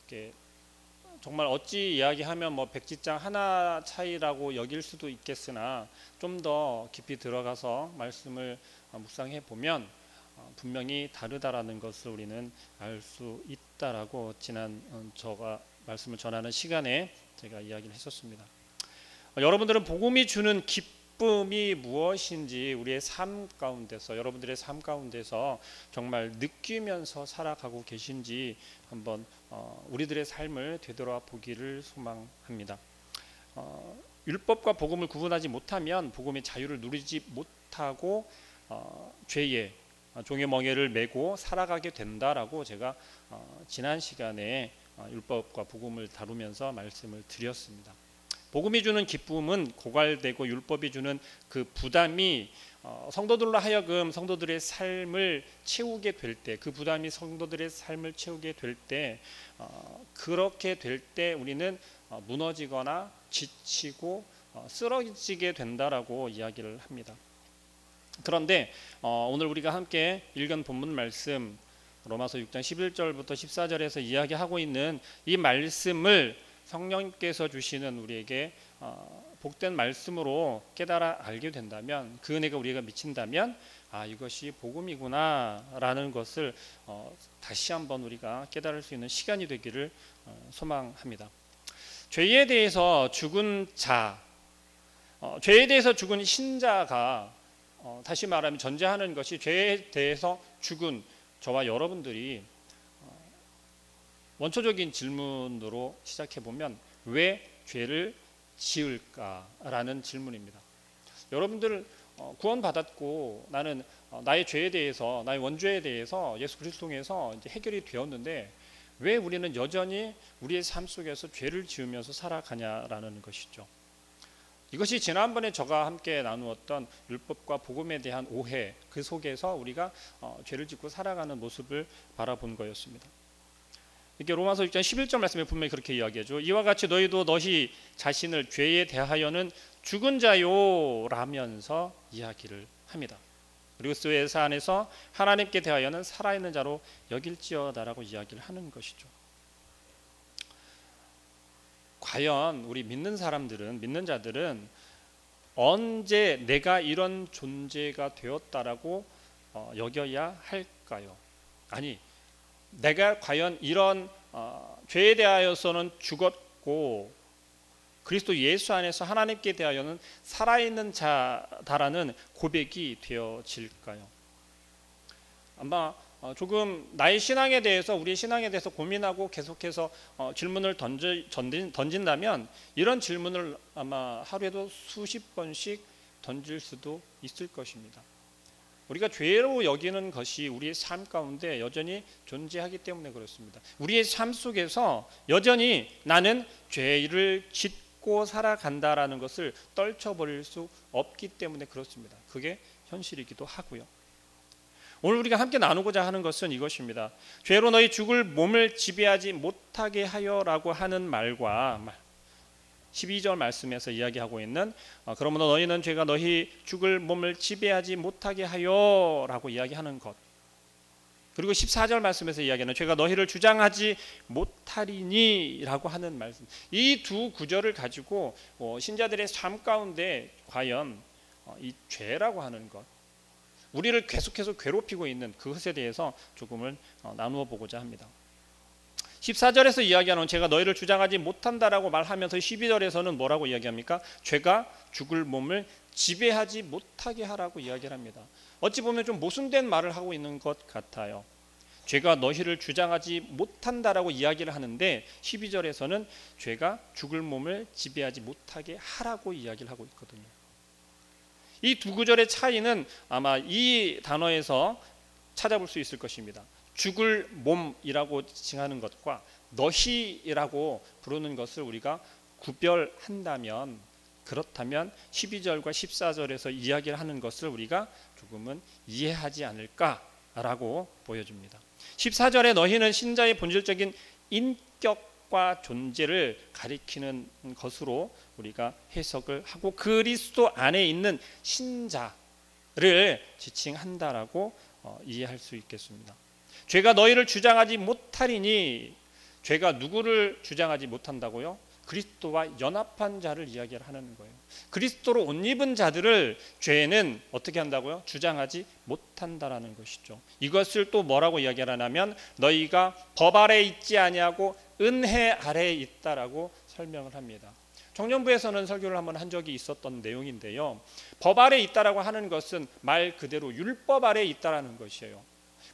이렇게 정말 어찌 이야기하면 뭐 백지장 하나 차이라고 여길 수도 있겠으나 좀 더 깊이 들어가서 말씀을 묵상해 보면 분명히 다르다라는 것을 우리는 알 수 있다라고 지난 저가 말씀을 전하는 시간에 제가 이야기를 했었습니다. 여러분들은 복음이 주는 기쁨이 무엇인지 우리의 삶 가운데서, 여러분들의 삶 가운데서 정말 느끼면서 살아가고 계신지 한번 우리들의 삶을 되돌아보기를 소망합니다. 율법과 복음을 구분하지 못하면 복음의 자유를 누리지 못하고 죄의 종의 멍에를 메고 살아가게 된다라고 제가 지난 시간에 율법과 복음을 다루면서 말씀을 드렸습니다. 복음이 주는 기쁨은 고갈되고 율법이 주는 그 부담이 성도들로 하여금 성도들의 삶을 채우게 될 때, 그 부담이 성도들의 삶을 채우게 될 때, 그렇게 될 때 우리는 무너지거나 지치고 쓰러지게 된다라고 이야기를 합니다. 그런데 오늘 우리가 함께 읽은 본문 말씀 로마서 6장 11절부터 14절에서 이야기하고 있는 이 말씀을 성령님께서 주시는 우리에게 복된 말씀으로 깨달아 알게 된다면, 그 은혜가 우리가 미친다면 이것이 복음이구나 라는 것을 다시 한번 우리가 깨달을 수 있는 시간이 되기를 소망합니다. 죄에 대해서 죽은 자, 죄에 대해서 죽은 신자가 다시 말하면 전제하는 것이 죄에 대해서 죽은 저와 여러분들이 원초적인 질문으로 시작해보면 왜 죄를 지을까라는 질문입니다. 여러분들 구원받았고 나는 나의 죄에 대해서, 나의 원죄에 대해서 예수 그리스도 통해서 이제 해결이 되었는데 왜 우리는 여전히 우리의 삶 속에서 죄를 지으면서 살아가냐라는 것이죠. 이것이 지난번에 저가 함께 나누었던 율법과 복음에 대한 오해, 그 속에서 우리가 죄를 짓고 살아가는 모습을 바라본 거였습니다. 이렇게 로마서 6장 11절 말씀에 분명히 그렇게 이야기하죠. 이와 같이 너희도 너희 자신을 죄에 대하여는 죽은 자요 라면서 이야기를 합니다. 그리고 그리스도의 안에서 하나님께 대하여는 살아있는 자로 여길지어다라고 이야기를 하는 것이죠. 과연 우리 믿는 사람들은, 믿는 자들은 언제 내가 이런 존재가 되었다라고 여겨야 할까요? 아니, 내가 과연 이런 죄에 대하여서는 죽었고 그리스도 예수 안에서 하나님께 대하여는 살아있는 자다라는 고백이 되어질까요? 아마 조금 나의 신앙에 대해서, 우리의 신앙에 대해서 고민하고 계속해서 질문을 던진다면 이런 질문을 아마 하루에도 수십 번씩 던질 수도 있을 것입니다. 우리가 죄로 여기는 것이 우리의 삶 가운데 여전히 존재하기 때문에 그렇습니다. 우리의 삶 속에서 여전히 나는 죄를 짓고 살아간다라는 것을 떨쳐버릴 수 없기 때문에 그렇습니다. 그게 현실이기도 하고요. 오늘 우리가 함께 나누고자 하는 것은 이것입니다. 죄로 너희 죽을 몸을 지배하지 못하게 하여라고 하는 말과 12절 말씀에서 이야기하고 있는 그러므로 너희는 죄가 너희 죽을 몸을 지배하지 못하게 하여라고 이야기하는 것, 그리고 14절 말씀에서 이야기하는 죄가 너희를 주장하지 못하리니 라고 하는 말씀, 이 두 구절을 가지고 신자들의 삶 가운데 과연 이 죄라고 하는 것, 우리를 계속해서 괴롭히고 있는 그것에 대해서 조금을 나누어 보고자 합니다. 14절에서 이야기하는 죄가 너희를 주장하지 못한다라고 말하면서 12절에서는 뭐라고 이야기합니까? 죄가 죽을 몸을 지배하지 못하게 하라고 이야기를 합니다. 어찌 보면 좀 모순된 말을 하고 있는 것 같아요. 죄가 너희를 주장하지 못한다라고 이야기를 하는데 12절에서는 죄가 죽을 몸을 지배하지 못하게 하라고 이야기를 하고 있거든요. 이 두 구절의 차이는 아마 이 단어에서 찾아볼 수 있을 것입니다. 죽을 몸이라고 칭하는 것과 너희라고 부르는 것을 우리가 구별한다면, 그렇다면 12절과 14절에서 이야기를 하는 것을 우리가 조금은 이해하지 않을까라고 보여줍니다. 14절에 너희는 신자의 본질적인 인격과 존재를 가리키는 것으로 우리가 해석을 하고 그리스도 안에 있는 신자를 지칭한다라고 이해할 수 있겠습니다. 죄가 너희를 주장하지 못하리니, 죄가 누구를 주장하지 못한다고요? 그리스도와 연합한 자를 이야기를 하는 거예요. 그리스도로 옷 입은 자들을 죄는 어떻게 한다고요? 주장하지 못한다라는 것이죠. 이것을 또 뭐라고 이야기를 하냐면 너희가 법 아래 있지 아니하고 은혜 아래에 있다라고 설명을 합니다. 청년부에서는 설교를 한번 한 적이 있었던 내용인데요. 법 아래 있다라고 하는 것은 말 그대로 율법 아래 있다라는 것이에요.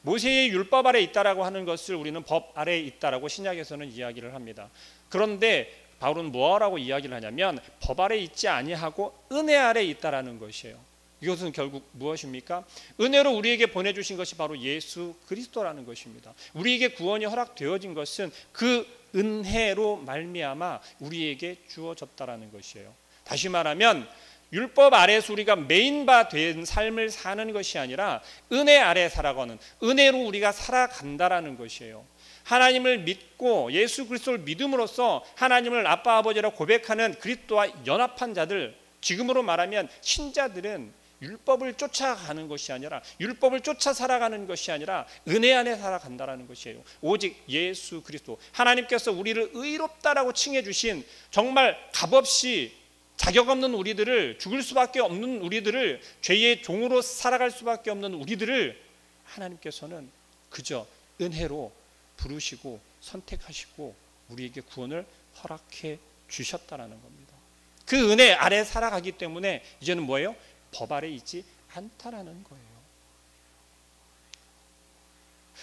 모세의 율법 아래 있다라고 하는 것을 우리는 법 아래 있다라고 신약에서는 이야기를 합니다. 그런데 바울은 뭐라고 이야기를 하냐면 법 아래 있지 아니하고 은혜 아래 있다라는 것이에요. 이것은 결국 무엇입니까? 은혜로 우리에게 보내주신 것이 바로 예수 그리스도라는 것입니다. 우리에게 구원이 허락되어진 것은 그 은혜로 말미암아 우리에게 주어졌다라는 것이에요. 다시 말하면 율법 아래에서 우리가 메인바 된 삶을 사는 것이 아니라 은혜 아래 살아가는, 은혜로 우리가 살아간다라는 것이에요. 하나님을 믿고 예수 그리스도를 믿음으로써 하나님을 아빠 아버지라고 고백하는 그리스도와 연합한 자들, 지금으로 말하면 신자들은 율법을 쫓아가는 것이 아니라, 율법을 쫓아 살아가는 것이 아니라 은혜 안에 살아간다라는 것이에요. 오직 예수 그리스도, 하나님께서 우리를 의롭다라고 칭해 주신, 정말 값없이 자격 없는 우리들을, 죽을 수밖에 없는 우리들을, 죄의 종으로 살아갈 수밖에 없는 우리들을 하나님께서는 그저 은혜로 부르시고 선택하시고 우리에게 구원을 허락해 주셨다라는 겁니다. 그 은혜 아래 살아가기 때문에 이제는 뭐예요? 법 아래 있지 않다라는 거예요.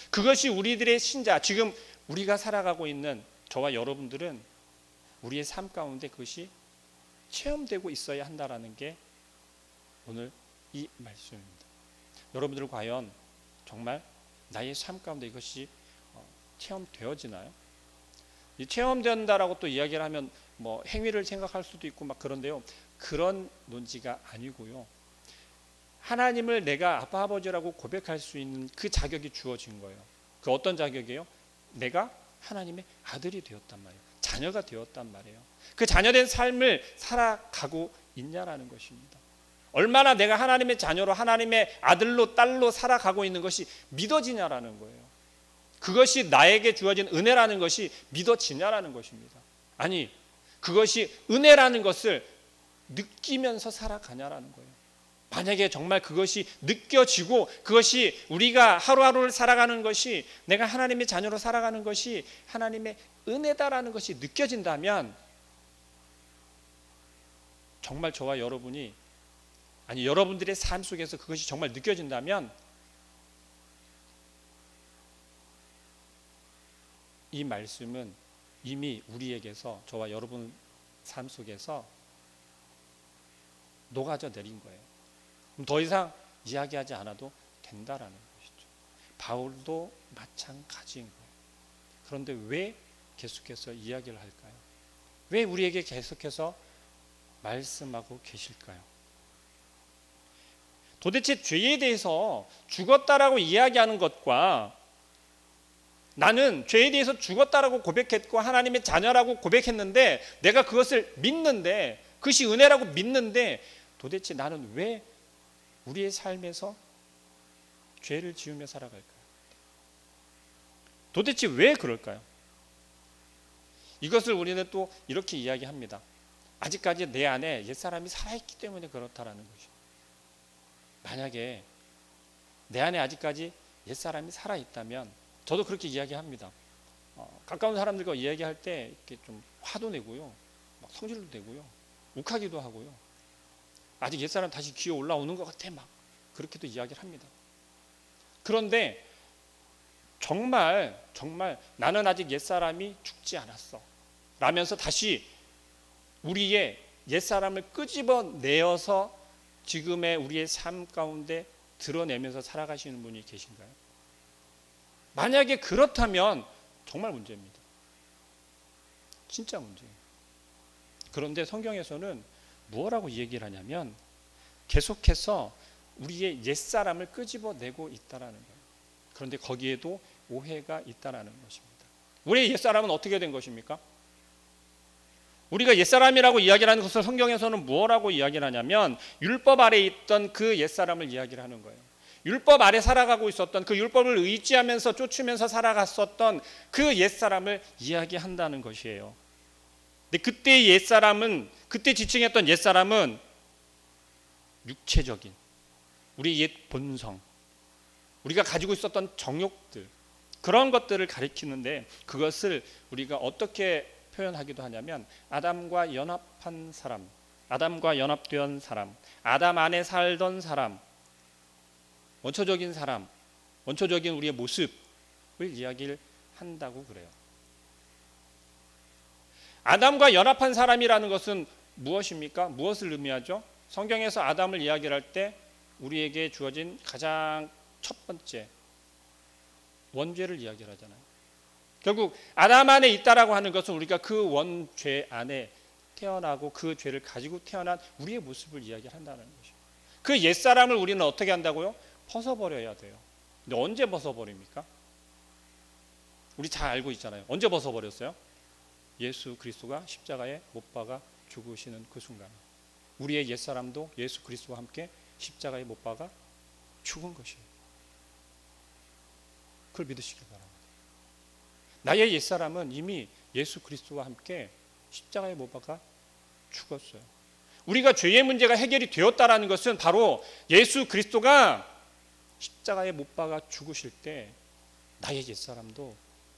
그것이 우리들의 신자, 지금 우리가 살아가고 있는 저와 여러분들은 우리의 삶 가운데 그것이 체험되고 있어야 한다라는 게 오늘 이 말씀입니다. 여러분들 과연 정말 나의 삶 가운데 이것이 체험되어지나요? 이 체험된다라고 또 이야기를 하면 뭐 행위를 생각할 수도 있고 막 그런데요. 그런 논지가 아니고요. 하나님을 내가 아빠 아버지라고 고백할 수 있는 그 자격이 주어진 거예요. 그 어떤 자격이에요? 내가 하나님의 아들이 되었단 말이에요. 자녀가 되었단 말이에요. 그 자녀된 삶을 살아가고 있냐라는 것입니다. 얼마나 내가 하나님의 자녀로, 하나님의 아들로, 딸로 살아가고 있는 것이 믿어지냐라는 거예요. 그것이 나에게 주어진 은혜라는 것이 믿어지냐라는 것입니다. 아니, 그것이 은혜라는 것을 느끼면서 살아가냐라는 거예요. 만약에 정말 그것이 느껴지고 그것이 우리가 하루하루를 살아가는 것이, 내가 하나님의 자녀로 살아가는 것이 하나님의 은혜다라는 것이 느껴진다면, 정말 저와 여러분이, 아니 여러분들의 삶 속에서 그것이 정말 느껴진다면 이 말씀은 이미 우리에게서, 저와 여러분 삶 속에서 녹아져 내린 거예요. 그럼 더 이상 이야기하지 않아도 된다라는 것이죠. 바울도 마찬가지인 거예요. 그런데 왜 계속해서 이야기를 할까요? 왜 우리에게 계속해서 말씀하고 계실까요? 도대체 죄에 대해서 죽었다라고 이야기하는 것과, 나는 죄에 대해서 죽었다라고 고백했고 하나님의 자녀라고 고백했는데, 내가 그것을 믿는데, 그것이 은혜라고 믿는데, 도대체 나는 왜 우리의 삶에서 죄를 지으며 살아갈까요? 도대체 왜 그럴까요? 이것을 우리는 또 이렇게 이야기합니다. 아직까지 내 안에 옛사람이 살아있기 때문에 그렇다라는 것이죠. 만약에 내 안에 아직까지 옛사람이 살아있다면, 저도 그렇게 이야기합니다. 가까운 사람들과 이야기할 때 이렇게 좀 화도 내고요, 막 성질도 내고요, 욱하기도 하고요. 아직 옛사람 다시 기어 올라오는 것 같아, 막 그렇게도 이야기를 합니다. 그런데 정말 나는 아직 옛사람이 죽지 않았어 라면서 다시 우리의 옛사람을 끄집어내어서 지금의 우리의 삶 가운데 드러내면서 살아가시는 분이 계신가요? 만약에 그렇다면 정말 문제입니다. 진짜 문제예요. 그런데 성경에서는 뭐라고 얘기를 하냐면 계속해서 우리의 옛사람을 끄집어내고 있다라는 거예요. 그런데 거기에도 오해가 있다라는 것입니다. 우리의 옛사람은 어떻게 된 것입니까? 우리가 옛사람이라고 이야기를 하는 것을 성경에서는 뭐라고 이야기를 하냐면 율법 아래에 있던 그 옛사람을 이야기를 하는 거예요. 율법 아래 살아가고 있었던, 그 율법을 의지하면서 쫓으면서 살아갔었던 그 옛사람을 이야기한다는 것이에요. 근데 그때 옛사람은, 그때 지칭했던 옛사람은 육체적인 우리 옛 본성, 우리가 가지고 있었던 정욕들, 그런 것들을 가리키는데, 그것을 우리가 어떻게 표현하기도 하냐면 아담과 연합한 사람, 아담과 연합된 사람, 아담 안에 살던 사람, 원초적인 사람, 원초적인 우리의 모습을 이야기를 한다고 그래요. 아담과 연합한 사람이라는 것은 무엇입니까? 무엇을 의미하죠? 성경에서 아담을 이야기를 할 때 우리에게 주어진 가장 첫 번째 원죄를 이야기를 하잖아요. 결국 아담 안에 있다라고 하는 것은 우리가 그 원죄 안에 태어나고 그 죄를 가지고 태어난 우리의 모습을 이야기한다는 것이죠. 그 옛사람을 우리는 어떻게 한다고요? 벗어버려야 돼요. 근데 언제 벗어버립니까? 우리 잘 알고 있잖아요. 언제 벗어버렸어요? 예수 그리스도가 십자가에 못 박아 죽으시는 그 순간, 우리의 옛사람도 예수 그리스도와 함께 십자가에 못 박아 죽은 것이에요. 그걸 믿으시길 바랍니다. 나의 옛사람은 이미 예수 그리스도와 함께 십자가에 못 박아 죽었어요. 우리가 죄의 문제가 해결이 되었다라는 것은 바로 예수 그리스도가 십자가에 못 박아 죽으실 때 나의 옛사람도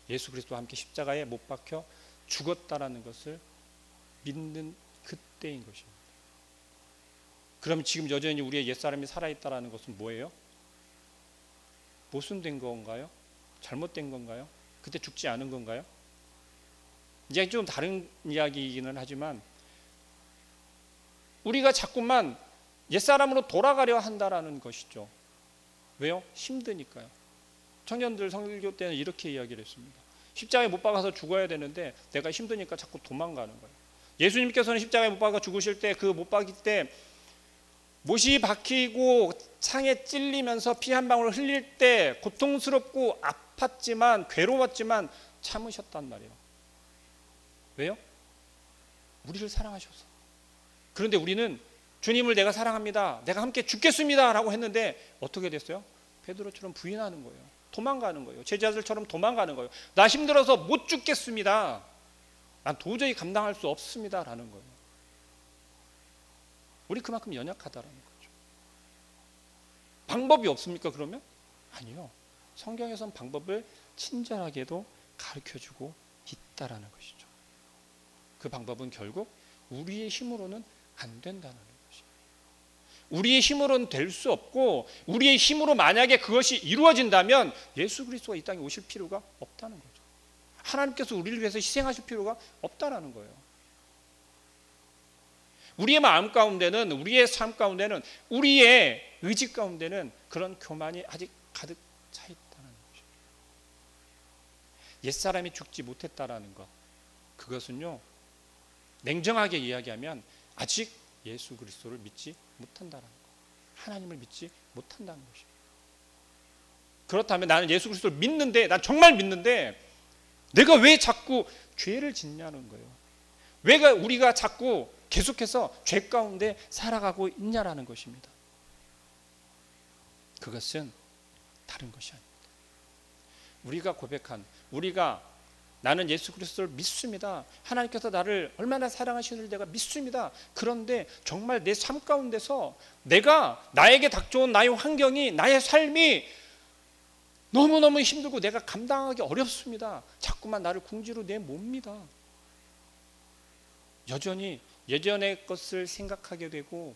예수 그리스도와 함께 십자가에 못 박혀 죽었다라는 것을 믿는 그때인 것입니다. 그럼 지금 여전히 우리의 옛사람이 살아있다라는 것은 뭐예요? 모순된 건가요? 잘못된 건가요? 그때 죽지 않은 건가요? 이제 좀 다른 이야기이기는 하지만 우리가 자꾸만 옛사람으로 돌아가려 한다라는 것이죠. 왜요? 힘드니까요. 청년들 설교 때는 이렇게 이야기를 했습니다. 십자가에 못 박아서 죽어야 되는데 내가 힘드니까 자꾸 도망가는 거예요. 예수님께서는 십자가에 못 박아 죽으실 때, 그 못 박일 때 못이 박히고 창에 찔리면서 피 한 방울 흘릴 때 고통스럽고 아팠지만, 괴로웠지만 참으셨단 말이에요. 왜요? 우리를 사랑하셔서. 그런데 우리는 주님을 내가 사랑합니다, 내가 함께 죽겠습니다 라고 했는데 어떻게 됐어요? 베드로처럼 부인하는 거예요. 도망가는 거예요. 제자들처럼 도망가는 거예요. 나 힘들어서 못 죽겠습니다, 난 도저히 감당할 수 없습니다 라는 거예요. 우리 그만큼 연약하다라는 거죠. 방법이 없습니까 그러면? 아니요. 성경에선 방법을 친절하게도 가르쳐주고 있다라는 것이죠. 그 방법은 결국 우리의 힘으로는 안 된다는 것입니다. 우리의 힘으로는 될 수 없고, 우리의 힘으로 만약에 그것이 이루어진다면 예수 그리스도가 이 땅에 오실 필요가 없다는 거죠. 하나님께서 우리를 위해서 희생하실 필요가 없다라는 거예요. 우리의 마음 가운데는, 우리의 삶 가운데는, 우리의 의지 가운데는 그런 교만이 아직 가득 차 있다는 것입니다. 옛사람이 죽지 못했다라는 것, 그것은요, 냉정하게 이야기하면 아직 예수 그리스도를 믿지 못한다는 것, 하나님을 믿지 못한다는 것입니다. 그렇다면 나는 예수 그리스도를 믿는데, 난 정말 믿는데 내가 왜 자꾸 죄를 짓냐는 거예요. 왜 우리가 자꾸 계속해서 죄 가운데 살아가고 있냐라는 것입니다. 그것은 다른 것이 아닙니다. 우리가 고백한, 우리가 나는 예수 그리스도를 믿습니다, 하나님께서 나를 얼마나 사랑하시는지 내가 믿습니다, 그런데 정말 내 삶 가운데서 나에게 닥쳐온 나의 환경이, 나의 삶이 너무너무 힘들고 내가 감당하기 어렵습니다, 자꾸만 나를 궁지로 내몹니다. 여전히 예전의 것을 생각하게 되고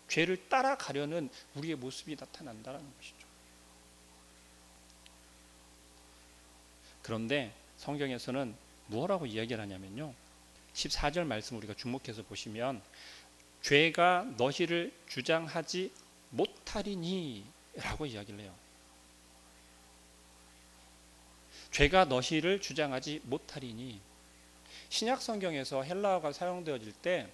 죄를 따라가려는 우리의 모습이 나타난다는 것이죠. 그런데 성경에서는 뭐라고 이야기를 하냐면요, 14절 말씀 우리가 주목해서 보시면 죄가 너희를 주장하지 못하리니 라고 이야기를 해요. 죄가 너희를 주장하지 못하리니. 신약 성경에서 헬라어가 사용되어질 때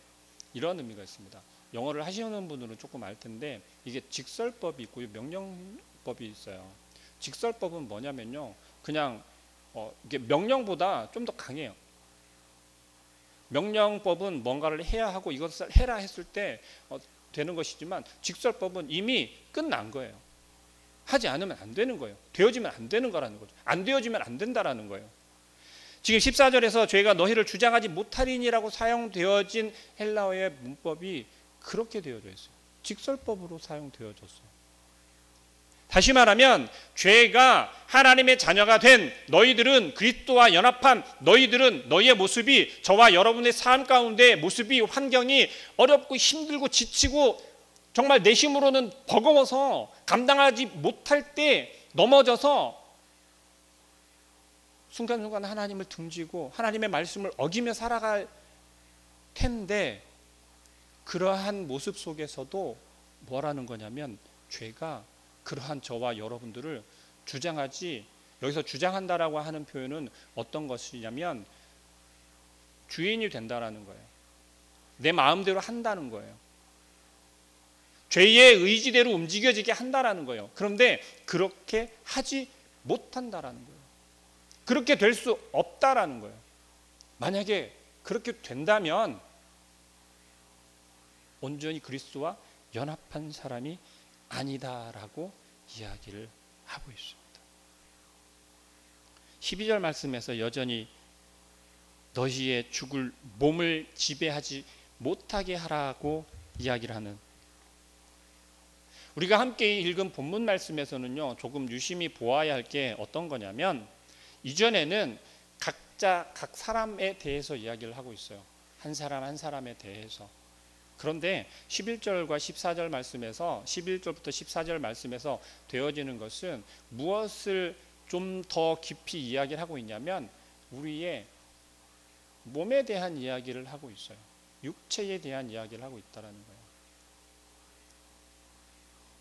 이런 의미가 있습니다. 영어를 하시는 분들은 조금 알 텐데, 이게 직설법이 있고 명령법이 있어요. 직설법은 뭐냐면요, 그냥 이게 명령보다 좀 더 강해요. 명령법은 뭔가를 해야 하고 이것을 해라 했을 때 되는 것이지만, 직설법은 이미 끝난 거예요. 하지 않으면 안 되는 거예요. 되어지면 안 되는 거라는 거죠. 안 되어지면 안 된다라는 거예요. 지금 14절에서 죄가 너희를 주장하지 못하리니라고 사용되어진 헬라어의 문법이 그렇게 되어져 있어요. 직설법으로 사용되어졌어요. 다시 말하면 죄가 하나님의 자녀가 된 너희들은 그리스도와 연합한 너희들은 너희의 모습이 저와 여러분의 삶 가운데 모습이 환경이 어렵고 힘들고 지치고 정말 내심으로는 버거워서 감당하지 못할 때 넘어져서 순간순간 하나님을 등지고 하나님의 말씀을 어기며 살아갈 텐데 그러한 모습 속에서도 뭐라는 거냐면 죄가 그러한 저와 여러분들을 주장하지, 여기서 주장한다라고 하는 표현은 어떤 것이냐면 주인이 된다라는 거예요. 내 마음대로 한다는 거예요. 죄의 의지대로 움직여지게 한다라는 거예요. 그런데 그렇게 하지 못한다라는 거예요. 그렇게 될 수 없다라는 거예요. 만약에 그렇게 된다면 온전히 그리스도와 연합한 사람이 아니다라고 이야기를 하고 있습니다. 12절 말씀에서 여전히 너희의 죽을 몸을 지배하지 못하게 하라고 이야기를 하는, 우리가 함께 읽은 본문 말씀에서는요 조금 유심히 보아야 할 게 어떤 거냐면 이전에는 각자 각 사람에 대해서 이야기를 하고 있어요. 한 사람 한 사람에 대해서. 그런데 11절과 14절 말씀에서 11절부터 14절 말씀에서 되어지는 것은 무엇을 좀 더 깊이 이야기를 하고 있냐면 우리의 몸에 대한 이야기를 하고 있어요. 육체에 대한 이야기를 하고 있다는 거예요.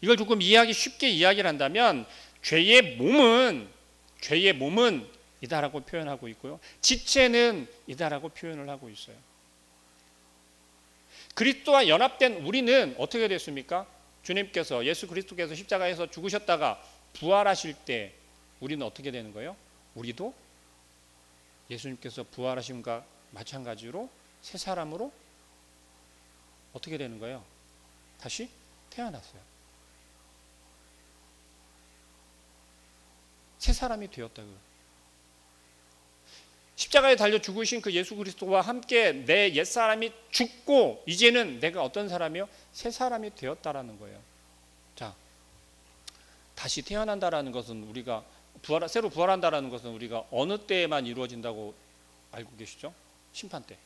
이걸 조금 쉽게 이야기를 한다면 죄의 몸은 이다라고 표현하고 있고요. 지체는 이다라고 표현을 하고 있어요. 그리스도와 연합된 우리는 어떻게 됐습니까? 주님께서 예수 그리스도께서 십자가에서 죽으셨다가 부활하실 때 우리는 어떻게 되는 거예요? 우리도 예수님께서 부활하심과 마찬가지로 새 사람으로 어떻게 되는 거예요? 다시 태어났어요. 새 사람이 되었다고요. 십자가에 달려 죽으신 그 예수 그리스도와 함께 내 옛사람이 죽고 이제는 내가 어떤 사람이요? 새 사람이 되었다라는 거예요. 자, 다시 태어난다라는 것은 우리가 새로 부활한다라는 것은 우리가 어느 때에만 이루어진다고 알고 계시죠? 심판 때,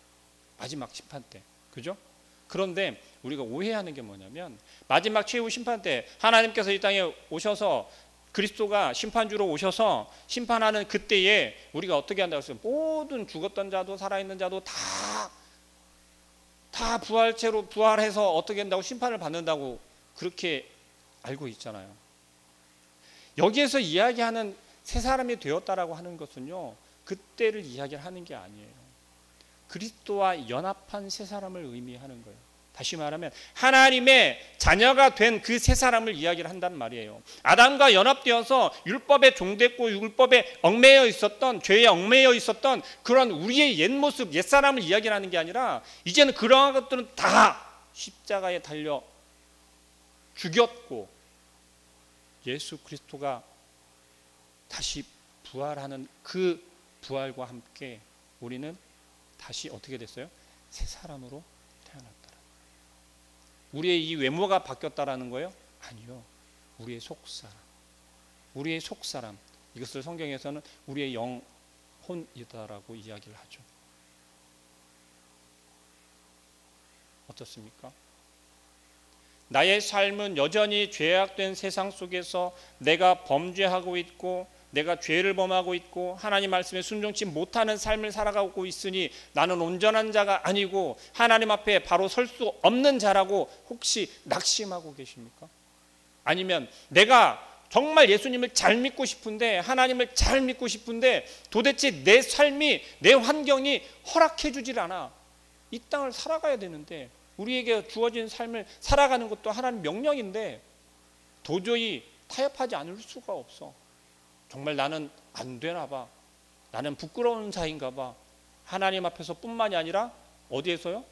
마지막 심판 때, 그죠? 그런데 우리가 오해하는 게 뭐냐면 마지막 최후 심판 때 하나님께서 이 땅에 오셔서 그리스도가 심판주로 오셔서 심판하는 그때에 우리가 어떻게 한다고 했어요? 모든 죽었던 자도 살아있는 자도 다 부활체로 부활해서 어떻게 한다고 심판을 받는다고 그렇게 알고 있잖아요. 여기에서 이야기하는 새 사람이 되었다라고 하는 것은요 그때를 이야기하는 게 아니에요. 그리스도와 연합한 새 사람을 의미하는 거예요. 다시 말하면 하나님의 자녀가 된 그 새 사람을 이야기를 한단 말이에요. 아담과 연합되어서 율법에 종됐고 율법에 얽매여 있었던, 죄에 얽매여 있었던 그런 우리의 옛 모습, 옛 사람을 이야기하는 게 아니라 이제는 그러한 것들은 다 십자가에 달려 죽였고 예수 그리스도가 다시 부활하는 그 부활과 함께 우리는 다시 어떻게 됐어요? 새 사람으로 태어났다. 우리의 이 외모가 바뀌었다라는 거예요? 아니요. 우리의 속사람. 이것을 성경에서는 우리의 영혼이다라고 이야기를 하죠. 어떻습니까? 나의 삶은 여전히 죄악된 세상 속에서 내가 범죄하고 있고 내가 죄를 범하고 있고 하나님 말씀에 순종치 못하는 삶을 살아가고 있으니 나는 온전한 자가 아니고 하나님 앞에 바로 설 수 없는 자라고 혹시 낙심하고 계십니까? 아니면 내가 정말 예수님을 잘 믿고 싶은데 하나님을 잘 믿고 싶은데 도대체 내 삶이 내 환경이 허락해 주질 않아. 이 땅을 살아가야 되는데 우리에게 주어진 삶을 살아가는 것도 하나님 명령인데 도저히 타협하지 않을 수가 없어. 정말 나는 안 되나 봐. 나는 부끄러운 자인가 봐. 하나님 앞에서 뿐만이 아니라 어디에서요?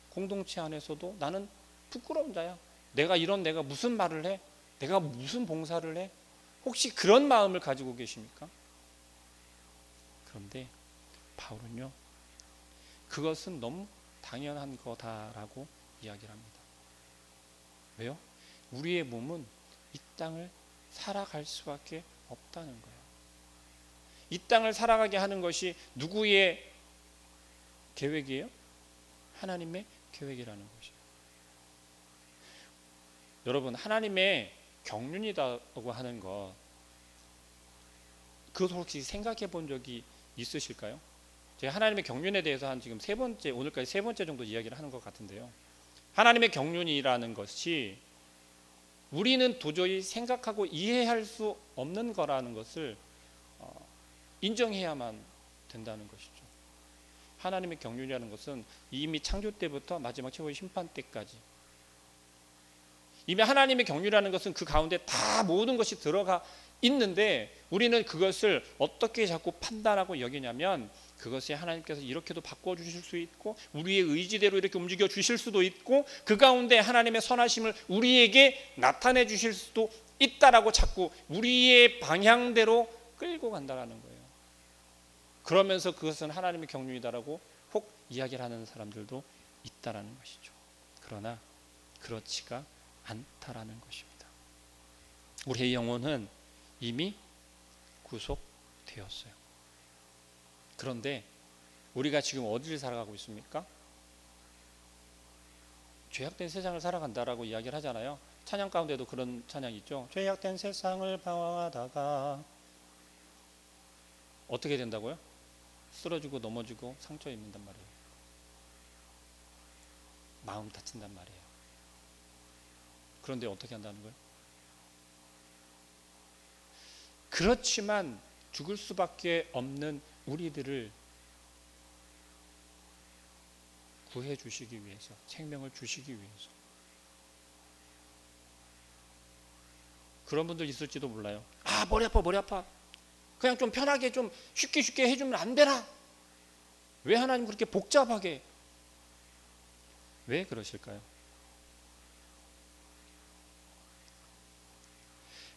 공동체 안에서도 나는 부끄러운 자야. 내가 무슨 말을 해? 내가 무슨 봉사를 해? 혹시 그런 마음을 가지고 계십니까? 그런데 바울은요, 그것은 너무 당연한 거다라고 이야기를 합니다. 왜요? 우리의 몸은 이 땅을 살아갈 수밖에 없다는 거예요. 이 땅을 살아가게 하는 것이 누구의 계획이에요? 하나님의 계획이라는 것이에요. 여러분, 하나님의 경륜이라고 하는 것, 그것 혹시 생각해 본 적이 있으실까요? 제가 하나님의 경륜에 대해서 한 지금 오늘까지 세 번째 정도 이야기를 하는 것 같은데요. 하나님의 경륜이라는 것이 우리는 도저히 생각하고 이해할 수 없는 거라는 것을 인정해야만 된다는 것이죠. 하나님의 경륜이라는 것은 이미 창조 때부터 마지막 최후의 심판 때까지 이미 하나님의 경륜이라는 것은 그 가운데 다 모든 것이 들어가 있는데, 우리는 그것을 어떻게 자꾸 판단하고 여기냐면, 그것이 하나님께서 이렇게도 바꿔주실 수 있고 우리의 의지대로 이렇게 움직여 주실 수도 있고 그 가운데 하나님의 선하심을 우리에게 나타내 주실 수도 있다라고 자꾸 우리의 방향대로 끌고 간다는 거예요. 그러면서 그것은 하나님의 경륜이다라고 혹 이야기를 하는 사람들도 있다라는 것이죠. 그러나 그렇지가 않다라는 것입니다. 우리의 영혼은 이미 구속되었어요. 그런데 우리가 지금 어디를 살아가고 있습니까? 죄악된 세상을 살아간다라고 이야기를 하잖아요. 찬양 가운데도 그런 찬양이 있죠. 죄악된 세상을 방황하다가 어떻게 된다고요? 쓰러지고 넘어지고 상처 입는단 말이에요. 마음 다친단 말이에요. 그런데 어떻게 한다는 거예요? 그렇지만 죽을 수밖에 없는 우리들을 구해 주시기 위해서, 생명을 주시기 위해서. 그런 분들 있을지도 몰라요. 아, 머리 아파, 머리 아파. 그냥 좀 편하게 좀 쉽게 해주면 안 되나? 왜 하나님 그렇게 복잡하게? 왜 그러실까요?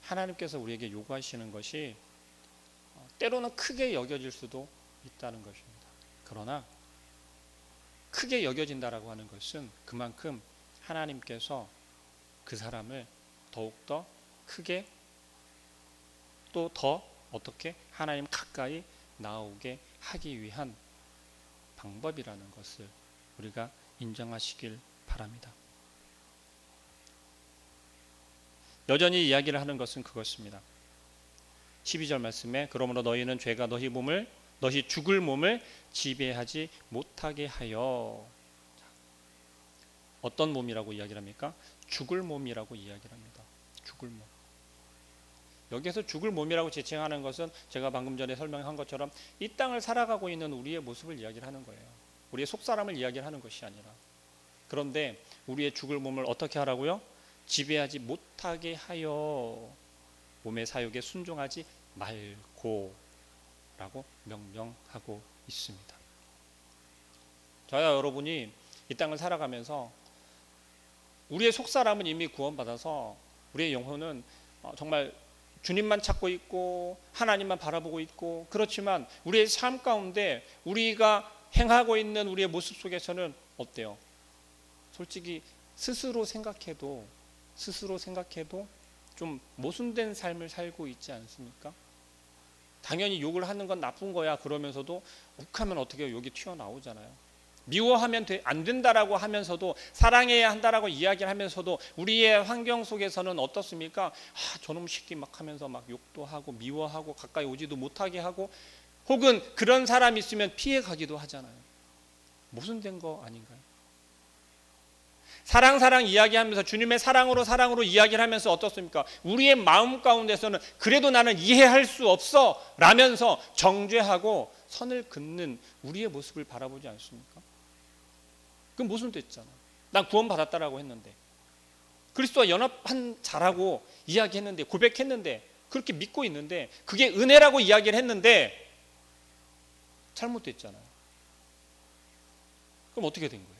하나님께서 우리에게 요구하시는 것이 때로는 크게 여겨질 수도 있다는 것입니다. 그러나 크게 여겨진다라고 하는 것은 그만큼 하나님께서 그 사람을 더욱더 크게 또 더 어떻게 하나님 가까이 나오게 하기 위한 방법이라는 것을 우리가 인정하시길 바랍니다. 여전히 이야기를 하는 것은 그것입니다. 12절 말씀에 그러므로 너희는 죄가 너희 죽을 몸을 지배하지 못하게 하여. 어떤 몸이라고 이야기를 합니까? 죽을 몸이라고 이야기를 합니다. 죽을 몸. 여기에서 죽을 몸이라고 지칭하는 것은 제가 방금 전에 설명한 것처럼 이 땅을 살아가고 있는 우리의 모습을 이야기를 하는 거예요. 우리의 속사람을 이야기를 하는 것이 아니라. 그런데 우리의 죽을 몸을 어떻게 하라고요? 지배하지 못하게 하여 몸의 사욕에 순종하지 말고 라고 명령하고 있습니다. 저와 여러분이 이 땅을 살아가면서 우리의 속사람은 이미 구원받아서 우리의 영혼은 정말 주님만 찾고 있고 하나님만 바라보고 있고, 그렇지만 우리의 삶 가운데 우리가 행하고 있는 우리의 모습 속에서는 어때요? 솔직히 스스로 생각해도 좀 모순된 삶을 살고 있지 않습니까? 당연히 욕을 하는 건 나쁜 거야 그러면서도 욱하면 어떻게 해요? 욕이 튀어나오잖아요. 미워하면 안 된다라고 하면서도 사랑해야 한다라고 이야기를 하면서도 우리의 환경 속에서는 어떻습니까? 저놈 새끼 막 하면서 막 욕도 하고 미워하고 가까이 오지도 못하게 하고, 혹은 그런 사람이 있으면 피해 가기도 하잖아요. 모순된 거 아닌가요? 사랑 이야기하면서 주님의 사랑으로 이야기를 하면서 어떻습니까? 우리의 마음 가운데서는 그래도 나는 이해할 수 없어 라면서 정죄하고 선을 긋는 우리의 모습을 바라보지 않습니까? 그건 모순됐잖아. 난 구원받았다라고 했는데, 그리스도와 연합한 자라고 이야기했는데, 고백했는데, 그렇게 믿고 있는데, 그게 은혜라고 이야기를 했는데 잘못됐잖아요. 그럼 어떻게 된 거예요?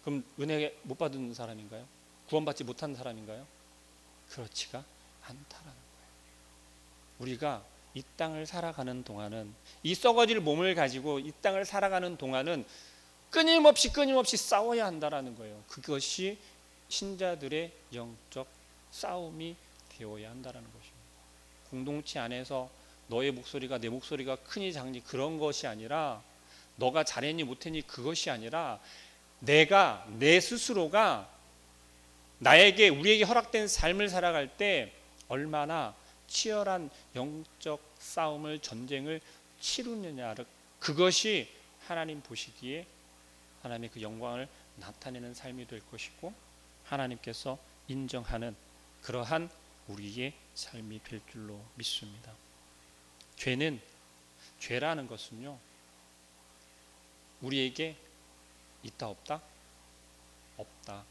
그럼 은혜 못 받은 사람인가요? 구원받지 못한 사람인가요? 그렇지가 않다라는 거예요. 우리가 이 땅을 살아가는 동안은, 이 썩어질 몸을 가지고 이 땅을 살아가는 동안은 끊임없이 싸워야 한다라는 거예요. 그것이 신자들의 영적 싸움이 되어야 한다라는 것입니다. 공동체 안에서 너의 목소리가 내 목소리가 크니 작니 그런 것이 아니라, 너가 잘했니 못했니 그것이 아니라, 내가 내 스스로가 우리에게 허락된 삶을 살아갈 때 얼마나 치열한 영적 싸움을, 전쟁을 치르느냐를, 그것이 하나님 보시기에 하나님의 그 영광을 나타내는 삶이 될 것이고, 하나님께서 인정하는 그러한 우리의 삶이 될 줄로 믿습니다. 죄라는 것은요, 우리에게 있다 없다? 없다.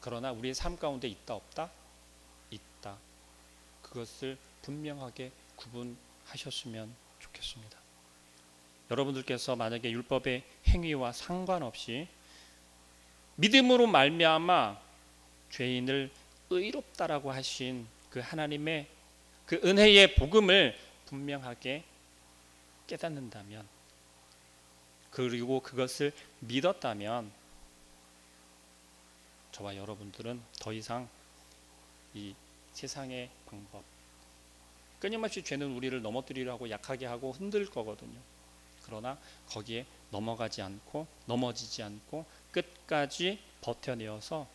그러나 우리의 삶 가운데 있다 없다? 있다. 그것을 분명하게 구분하셨으면 좋겠습니다. 여러분들께서 만약에 율법의 행위와 상관없이 믿음으로 말미암아 죄인을 의롭다라고 하신 그 하나님의 그 은혜의 복음을 분명하게 깨닫는다면, 그리고 그것을 믿었다면, 저와 여러분들은 더 이상 이 세상의 방법, 끊임없이 죄는 우리를 넘어뜨리려 하고 약하게 하고 흔들 거거든요. 그러나 거기에 넘어지지 않고 끝까지 버텨내어서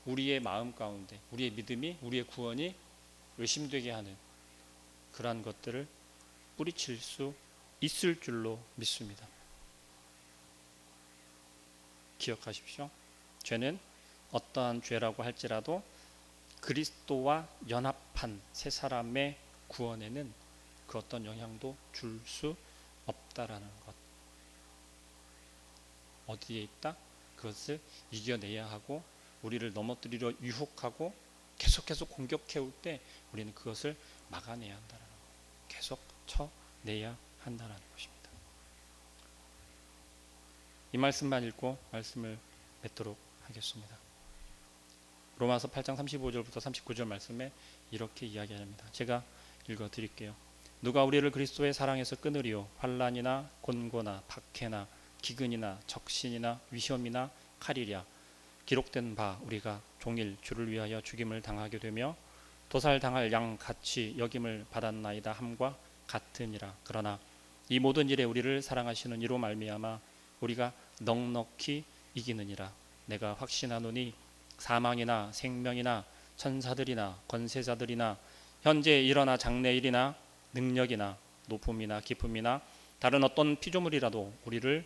우리의 마음 가운데 우리의 믿음이, 우리의 구원이 의심되게 하는 그러한 것들을 뿌리칠 수 있을 줄로 믿습니다. 기억하십시오. 죄는 어떠한 죄라고 할지라도 그리스도와 연합한 새 사람의 구원에는 그 어떤 영향도 줄 수 없다라는 것. 어디에 있다? 그것을 이겨내야 하고, 우리를 넘어뜨리려 유혹하고 계속해서 공격해올 때 우리는 그것을 막아내야 한다는 것. 계속 쳐내야 한다는 것입니다. 이 말씀만 읽고 말씀을 맺도록 하겠습니다. 로마서 8장 35절부터 39절 말씀에 이렇게 이야기합니다. 제가 읽어드릴게요. 누가 우리를 그리스도의 사랑에서 끊으리요? 환난이나 곤고나 박해나 기근이나 적신이나 위험이나 칼이랴. 기록된 바 우리가 종일 주를 위하여 죽임을 당하게 되며 도살당할 양 같이 여김을 받았나이다 함과 같으니라. 그러나 이 모든 일에 우리를 사랑하시는 이로 말미암아 우리가 넉넉히 이기느니라. 내가 확신하노니 사망이나 생명이나 천사들이나 권세자들이나 현재 일어나 장래일이나 능력이나 높음이나 깊음이나 다른 어떤 피조물이라도 우리를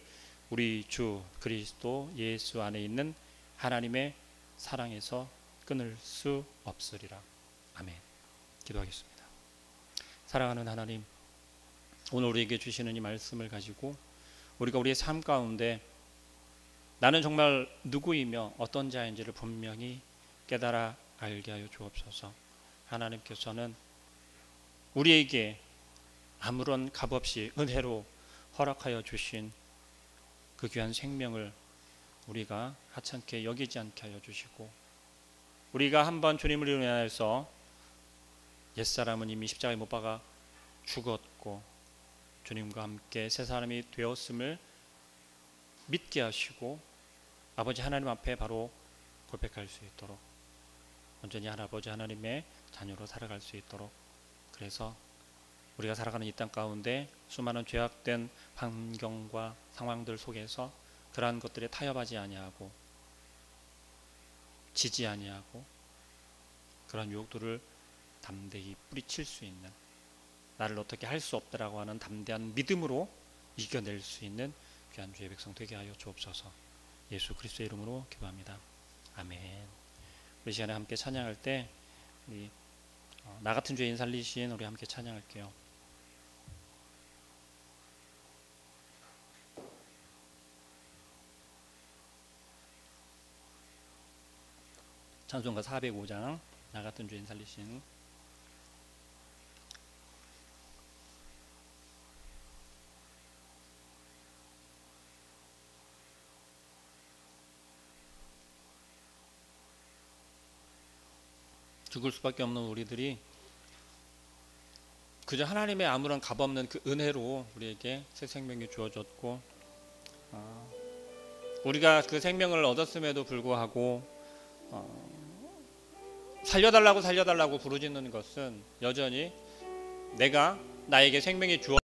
우리 주 그리스도 예수 안에 있는 하나님의 사랑에서 끊을 수 없으리라. 아멘. 기도하겠습니다. 사랑하는 하나님, 오늘 우리에게 주시는 이 말씀을 가지고 우리가 우리의 삶 가운데 나는 정말 누구이며 어떤 자인지를 분명히 깨달아 알게 하여 주옵소서. 하나님께서는 우리에게 아무런 값없이 은혜로 허락하여 주신 그 귀한 생명을 우리가 하찮게 여기지 않게 하여 주시고, 우리가 한번 주님을 인하여서 옛사람은 이미 십자가에 못 박아 죽었고 주님과 함께 새 사람이 되었음을 믿게 하시고 아버지 하나님 앞에 바로 고백할 수 있도록, 온전히 아버지 하나님의 자녀로 살아갈 수 있도록, 그래서 우리가 살아가는 이 땅 가운데 수많은 죄악된 환경과 상황들 속에서 그러한 것들에 타협하지 아니하고 지지 아니하고 그런 유혹들을 담대히 뿌리칠 수 있는, 나를 어떻게 할 수 없다라고 하는 담대한 믿음으로 이겨낼 수 있는 귀한 주의 백성 되게 하여 주옵소서. 예수 그리스도의 이름으로 기도합니다. 아멘. 우리 시간에 함께 찬양할 때 우리 나 같은 죄인 살리신 우리 함께 찬양할게요. 찬송가 405장 나 같은 죄인 살리신. 죽을 수밖에 없는 우리들이 그저 하나님의 아무런 값없는 그 은혜로 우리에게 새 생명이 주어졌고, 우리가 그 생명을 얻었음에도 불구하고 살려달라고 부르짖는 것은 여전히 나에게 생명이 주어